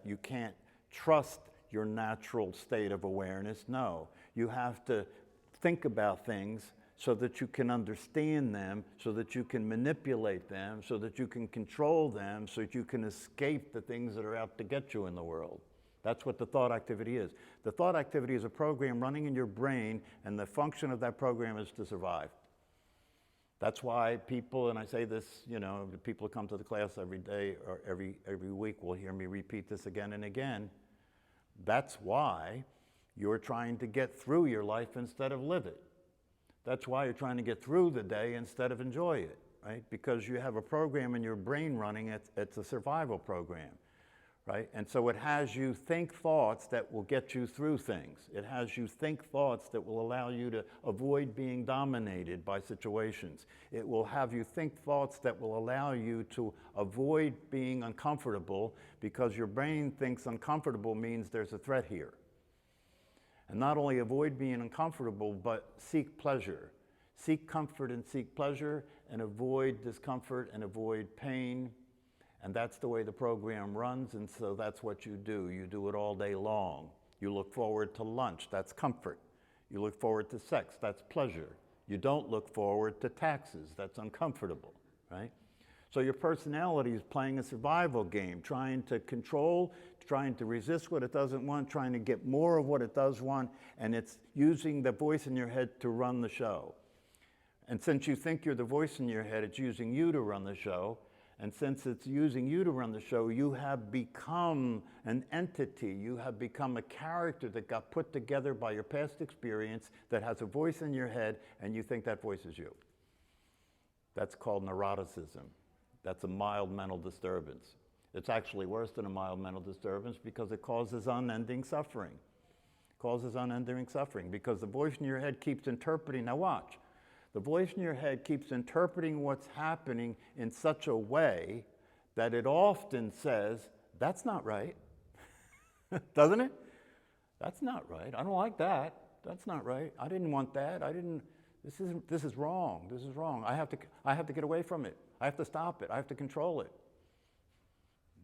you can't trust your natural state of awareness. No, you have to think about things so that you can understand them, so that you can manipulate them, so that you can control them, so that you can escape the things that are out to get you in the world. That's what the thought activity is. The thought activity is a program running in your brain, and the function of that program is to survive. That's why people, and I say this, you know, the people who come to the class every day or every week will hear me repeat this again and again. That's why you're trying to get through your life instead of live it. That's why you're trying to get through the day instead of enjoy it, right? Because you have a program in your brain running, it's a survival program, right? And so it has you think thoughts that will get you through things. It has you think thoughts that will allow you to avoid being dominated by situations. It will have you think thoughts that will allow you to avoid being uncomfortable, because your brain thinks uncomfortable means there's a threat here. And not only avoid being uncomfortable, but seek pleasure. Seek comfort and seek pleasure, and avoid discomfort and avoid pain. And that's the way the program runs, and so that's what you do. You do it all day long. You look forward to lunch, that's comfort. You look forward to sex, that's pleasure. You don't look forward to taxes, that's uncomfortable, right? So your personality is playing a survival game, trying to control, trying to resist what it doesn't want, trying to get more of what it does want, and it's using the voice in your head to run the show. And since you think you're the voice in your head, it's using you to run the show. And since it's using you to run the show, you have become an entity. You have become a character that got put together by your past experience that has a voice in your head, and you think that voice is you. That's called neuroticism. That's a mild mental disturbance. It's actually worse than a mild mental disturbance because it causes unending suffering. It causes unending suffering because the voice in your head keeps interpreting. Now watch. The voice in your head keeps interpreting what's happening in such a way that it often says, that's not right. Doesn't it? That's not right. I don't like that. That's not right. I didn't want that. This is wrong. This is wrong. I have to get away from it. I have to stop it. I have to control it.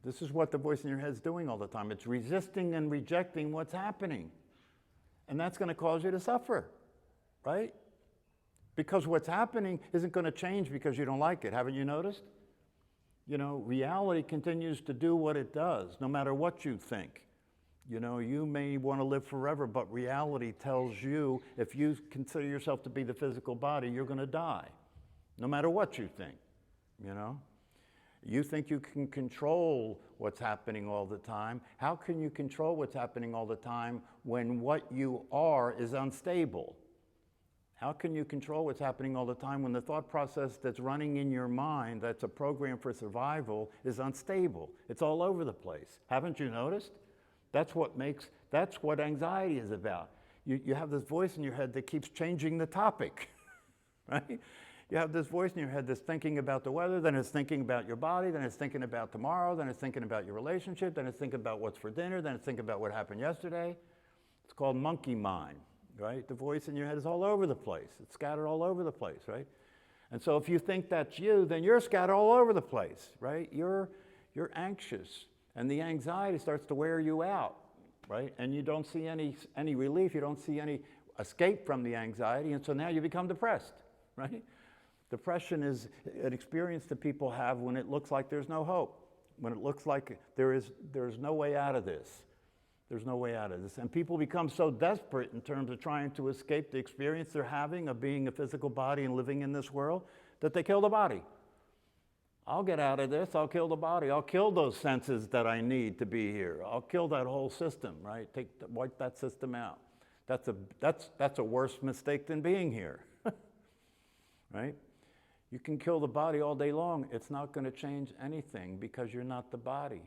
This is what the voice in your head is doing all the time. It's resisting and rejecting what's happening. And that's going to cause you to suffer, right? Because what's happening isn't going to change because you don't like it. Haven't you noticed? You know, reality continues to do what it does, no matter what you think. You know, you may want to live forever, but reality tells you if you consider yourself to be the physical body, you're going to die, no matter what you think, you know? You think you can control what's happening all the time. How can you control what's happening all the time when what you are is unstable? How can you control what's happening all the time when the thought process that's running in your mind, that's a program for survival, is unstable? It's all over the place. Haven't you noticed? That's what anxiety is about. You have this voice in your head that keeps changing the topic, right? You have this voice in your head that's thinking about the weather, then it's thinking about your body, then it's thinking about tomorrow, then it's thinking about your relationship, then it's thinking about what's for dinner, then it's thinking about what happened yesterday. It's called monkey mind, right? The voice in your head is all over the place. It's scattered all over the place, right? And so if you think that's you, then you're scattered all over the place, right? You're anxious, and the anxiety starts to wear you out, right? And you don't see any relief, you don't see any escape from the anxiety, and so now you become depressed, right? Depression is an experience that people have when it looks like there's no hope, when it looks like there's no way out of this. There's no way out of this. And people become so desperate in terms of trying to escape the experience they're having of being a physical body and living in this world that they kill the body. I'll get out of this, I'll kill the body, I'll kill those senses that I need to be here. I'll kill that whole system, right? Wipe that system out. That's a worse mistake than being here, right? You can kill the body all day long. It's not going to change anything because you're not the body.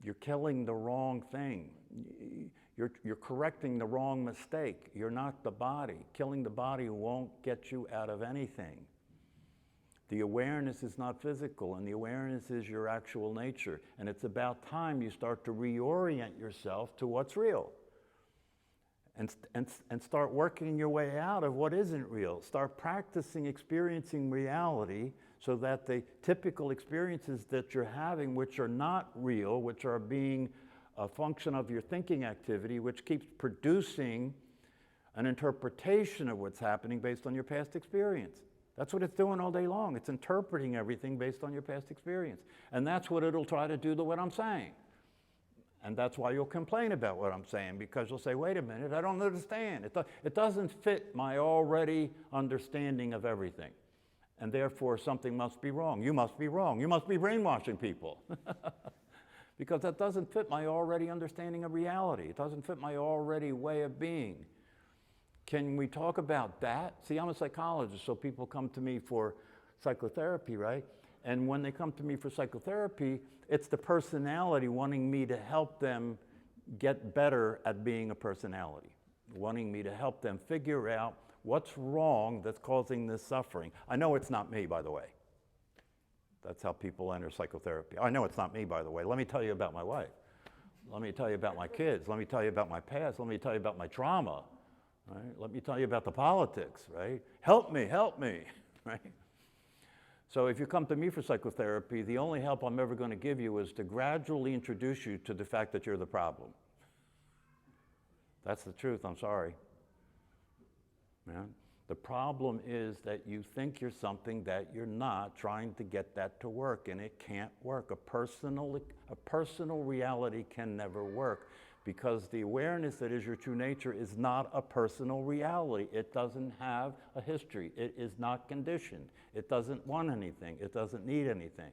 You're killing the wrong thing. You're correcting the wrong mistake. You're not the body. Killing the body won't get you out of anything. The awareness is not physical, and the awareness is your actual nature. And it's about time you start to reorient yourself to what's real. And start working your way out of what isn't real. Start practicing experiencing reality so that the typical experiences that you're having, which are not real, which are being a function of your thinking activity which keeps producing an interpretation of what's happening based on your past experience. That's what it's doing all day long. It's interpreting everything based on your past experience. And that's what it'll try to do to what I'm saying. And that's why you'll complain about what I'm saying, because you'll say, wait a minute, I don't understand. It doesn't fit my already understanding of everything. And therefore, something must be wrong. You must be wrong. You must be brainwashing people. Because that doesn't fit my already understanding of reality. It doesn't fit my already way of being. Can we talk about that? See, I'm a psychologist, so people come to me for psychotherapy, right? And when they come to me for psychotherapy, it's the personality wanting me to help them get better at being a personality, wanting me to help them figure out what's wrong that's causing this suffering. I know it's not me, by the way. That's how people enter psychotherapy. I know it's not me, by the way. Let me tell you about my wife. Let me tell you about my kids. Let me tell you about my past. Let me tell you about my trauma. Right? Let me tell you about the politics, right? Help me, right? So if you come to me for psychotherapy, the only help I'm ever going to give you is to gradually introduce you to the fact that you're the problem. That's the truth, I'm sorry. Man. The problem is that you think you're something that you're not, trying to get that to work, and it can't work. A personal reality can never work, because the awareness that is your true nature is not a personal reality. It doesn't have a history. It is not conditioned. It doesn't want anything. It doesn't need anything.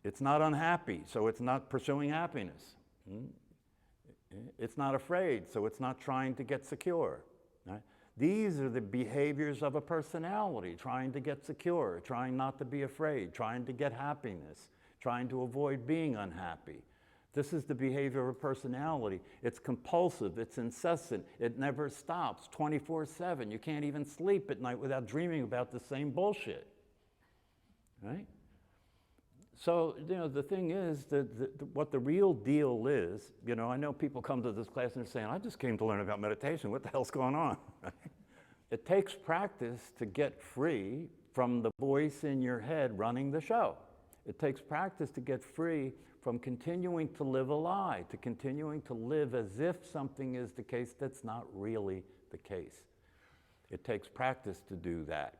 It's not unhappy, so it's not pursuing happiness. It's not afraid, so it's not trying to get secure. Right? These are the behaviors of a personality: trying to get secure, trying not to be afraid, trying to get happiness, trying to avoid being unhappy. This is the behavior of a personality. It's compulsive, it's incessant, it never stops, 24/7. You can't even sleep at night without dreaming about the same bullshit, right? So, the thing is that what the real deal is, I know people come to this class and they're saying, I just came to learn about meditation. What the hell's going on? It takes practice to get free from the voice in your head running the show. It takes practice to get free from continuing to live a lie, to continuing to live as if something is the case that's not really the case. It takes practice to do that.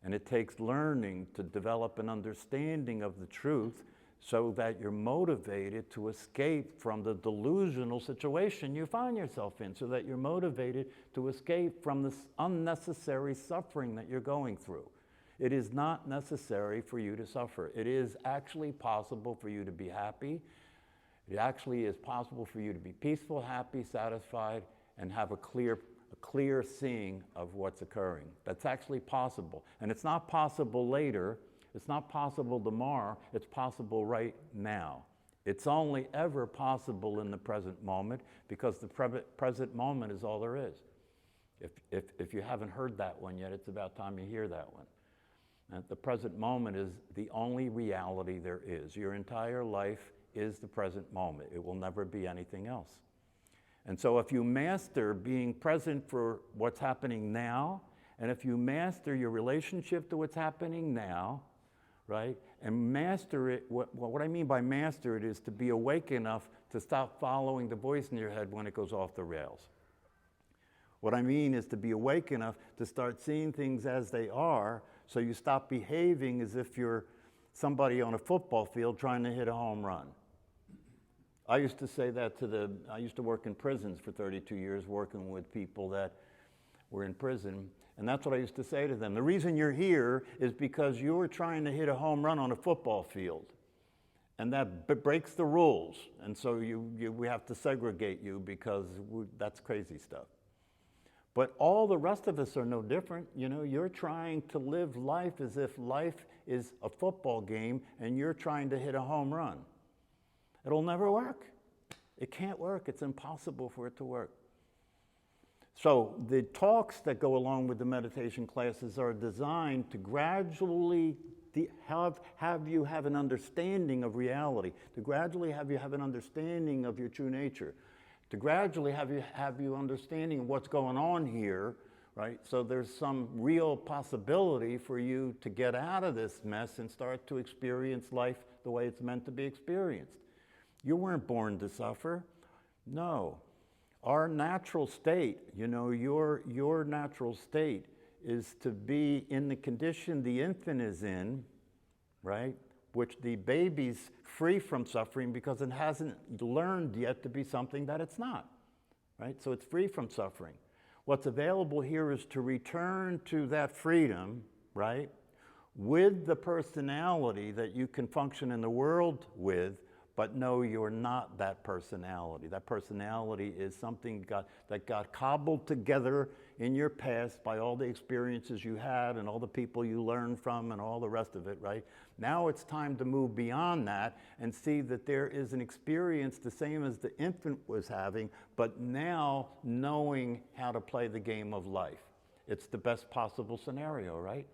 And it takes learning to develop an understanding of the truth so that you're motivated to escape from the delusional situation you find yourself in, so that you're motivated to escape from this unnecessary suffering that you're going through. It is not necessary for you to suffer. It is actually possible for you to be happy. It actually is possible for you to be peaceful, happy, satisfied, and have a clear seeing of what's occurring. That's actually possible. And it's not possible later. It's not possible tomorrow. It's possible right now. It's only ever possible in the present moment, because the present moment is all there is. If you haven't heard that one yet, it's about time you hear that one. And the present moment is the only reality there is. Your entire life is the present moment. It will never be anything else. And so if you master being present for what's happening now, and if you master your relationship to what's happening now, right, and master it, what I mean by master it is to be awake enough to stop following the voice in your head when it goes off the rails. What I mean is to be awake enough to start seeing things as they are, so you stop behaving as if you're somebody on a football field trying to hit a home run. I used to say that I used to work in prisons for 32 years, working with people that were in prison, and that's what I used to say to them. The reason you're here is because you're trying to hit a home run on a football field, and that breaks the rules, and so we have to segregate you because that's crazy stuff. But all the rest of us are no different. You're trying to live life as if life is a football game and you're trying to hit a home run. It'll never work. It can't work. It's impossible for it to work. So the talks that go along with the meditation classes are designed to gradually have you have an understanding of reality, to gradually have you have an understanding of your true nature, to gradually have you understanding of what's going on here, right? So there's some real possibility for you to get out of this mess and start to experience life the way it's meant to be experienced. You weren't born to suffer. No. Our natural state, you know, your natural state is to be in the condition the infant is in, right? Which the baby's free from suffering because it hasn't learned yet to be something that it's not, right? So it's free from suffering. What's available here is to return to that freedom, right? With the personality that you can function in the world with, but no, you're not that personality. That personality is something that got cobbled together in your past by all the experiences you had and all the people you learned from and all the rest of it, right? Now it's time to move beyond that and see that there is an experience the same as the infant was having, but now knowing how to play the game of life. It's the best possible scenario, right?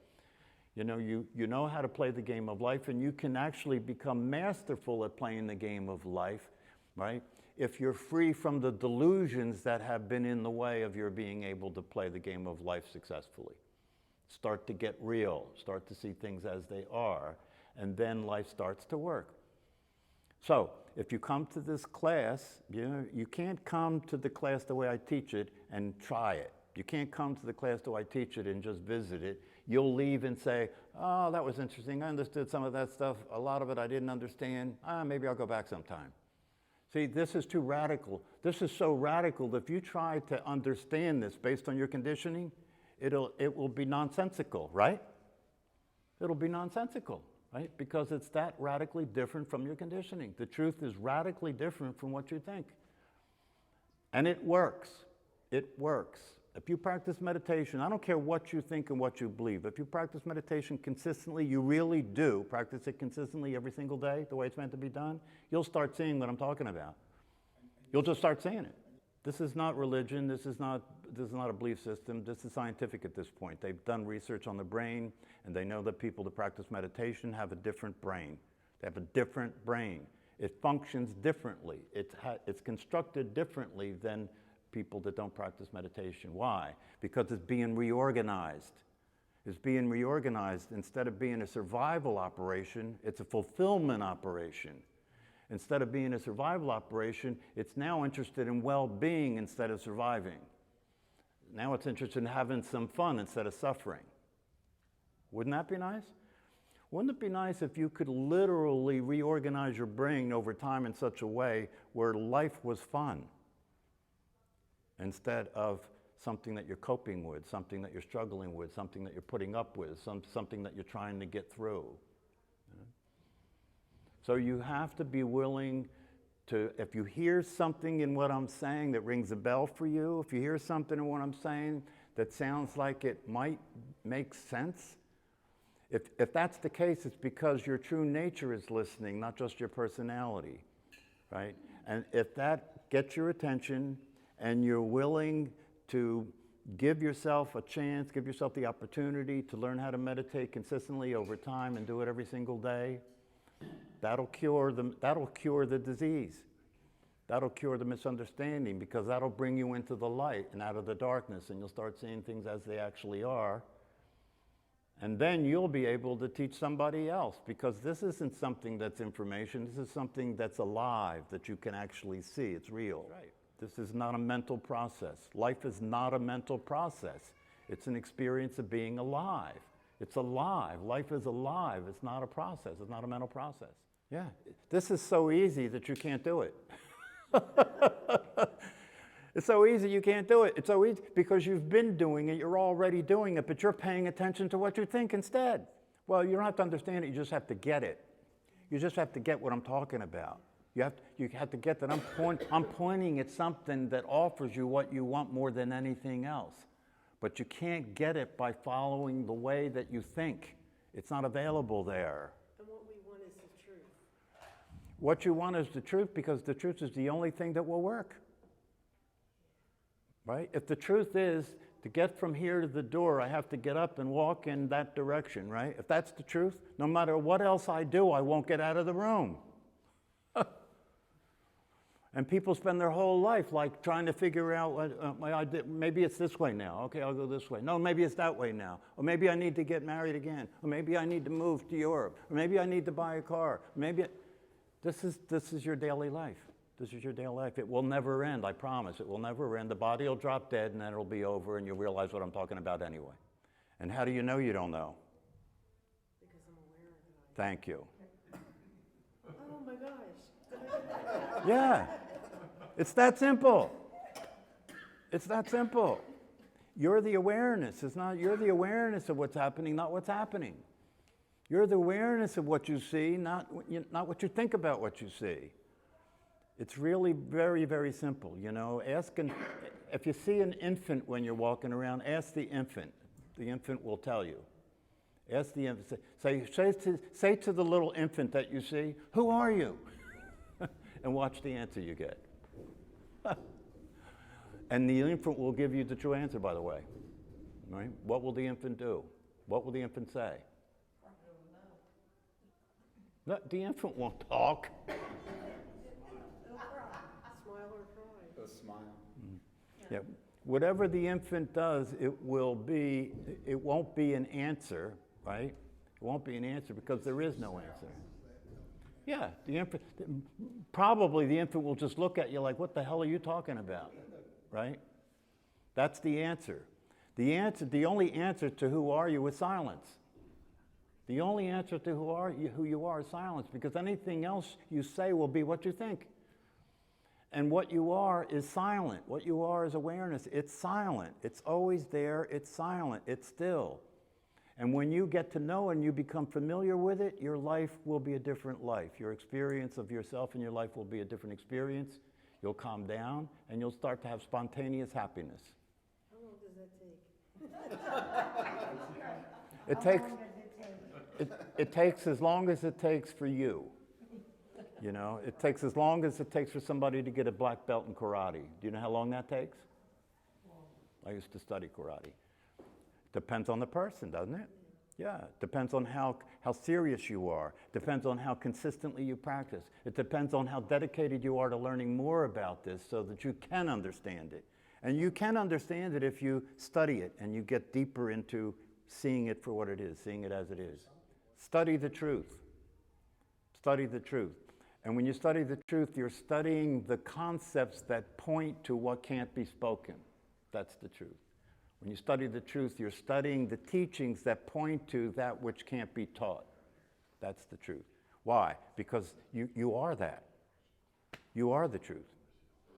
You know, you know how to play the game of life, and you can actually become masterful at playing the game of life, right? If you're free from the delusions that have been in the way of your being able to play the game of life successfully. Start to get real, start to see things as they are, and then life starts to work. So, if you come to this class, you know, you can't come to the class the way I teach it and try it. You can't come to the class the way I teach it and just visit it. You'll leave and say, oh, that was interesting. I understood some of that stuff. A lot of it I didn't understand. Maybe I'll go back sometime. See, this is too radical. This is so radical that if you try to understand this based on your conditioning, it will be nonsensical, right? It'll be nonsensical, right? Because it's that radically different from your conditioning. The truth is radically different from what you think. And it works. It works. If you practice meditation, I don't care what you think and what you believe. If you practice meditation consistently, you really do practice it consistently every single day, the way it's meant to be done, you'll start seeing what I'm talking about. You'll just start seeing it. This is not religion. This is not a belief system. This is scientific at this point. They've done research on the brain, and they know that people that practice meditation have a different brain. They have a different brain. It functions differently. It's constructed differently than people that don't practice meditation. Why? Because it's being reorganized. It's being reorganized. Instead of being a survival operation, it's a fulfillment operation. Instead of being a survival operation, it's now interested in well-being instead of surviving. Now it's interested in having some fun instead of suffering. Wouldn't that be nice? Wouldn't it be nice if you could literally reorganize your brain over time in such a way where life was fun, instead of something that you're coping with, something that you're struggling with, something that you're putting up with, something that you're trying to get through. So you have to be willing to, if you hear something in what I'm saying that rings a bell for you, if you hear something in what I'm saying that sounds like it might make sense, if that's the case, it's because your true nature is listening, not just your personality, right? And if that gets your attention, and you're willing to give yourself a chance, give yourself the opportunity to learn how to meditate consistently over time and do it every single day, that'll cure the disease. That'll cure the misunderstanding, because that'll bring you into the light and out of the darkness, and you'll start seeing things as they actually are. And then you'll be able to teach somebody else, because this isn't something that's information. This is something that's alive, that you can actually see. It's real. Right. This is not a mental process. Life is not a mental process. It's an experience of being alive. It's alive. Life is alive. It's not a process. It's not a mental process. Yeah. This is so easy that you can't do it. It's so easy you can't do it. It's so easy because you've been doing it. You're already doing it, but you're paying attention to what you think instead. Well, you don't have to understand it. You just have to get it. You just have to get what I'm talking about. You have to get that I'm pointing at something that offers you what you want more than anything else. But you can't get it by following the way that you think. It's not available there. And what we want is the truth. What you want is the truth, because the truth is the only thing that will work. Right? If the truth is, to get from here to the door, I have to get up and walk in that direction, right? If that's the truth, no matter what else I do, I won't get out of the room. And people spend their whole life like trying to figure out, maybe it's this way now. Okay, I'll go this way. No, maybe it's that way now. Or maybe I need to get married again. Or maybe I need to move to Europe. Or maybe I need to buy a car. This is your daily life. This is your daily life. It will never end, I promise. It will never end. The body will drop dead and then it'll be over and you'll realize what I'm talking about anyway. And how do you know you don't know? Because I'm aware of it. Thank you. Oh my gosh. Did I get that? Yeah. It's that simple. It's that simple. You're the awareness. You're the awareness of what's happening, not what's happening. You're the awareness of what you see, not what you think about what you see. It's really very, very simple, you know. If you see an infant when you're walking around, ask the infant. The infant will tell you. Ask the infant. Say to the little infant that you see, "Who are you?" And watch the answer you get. And the infant will give you the true answer, by the way. Right? What will the infant do? What will the infant say? No, the infant won't talk. Smile or cry. A smile. Yeah. Whatever the infant does, it won't be an answer, right? It won't be an answer because there is no answer. Yeah, probably the infant will just look at you like, what the hell are you talking about, right? That's the answer. The only answer to who are you is silence. The only answer to who you are is silence, because anything else you say will be what you think. And what you are is silent. What you are is awareness. It's silent. It's always there. It's silent. It's still. And when you get to know and you become familiar with it, your life will be a different life. Your experience of yourself and your life will be a different experience. You'll calm down and you'll start to have spontaneous happiness. How long does that take? It takes, it takes as long as it takes for you. You know, it takes as long as it takes for somebody to get a black belt in karate. Do you know how long that takes? I used to study karate. Depends on the person, doesn't it? Yeah, depends on how serious you are. Depends on how consistently you practice. It depends on how dedicated you are to learning more about this so that you can understand it. And you can understand it if you study it and you get deeper into seeing it for what it is, seeing it as it is. Study the truth. Study the truth. And when you study the truth, you're studying the concepts that point to what can't be spoken. That's the truth. When you study the truth, you're studying the teachings that point to that which can't be taught. That's the truth. Why? Because you are that. You are the truth.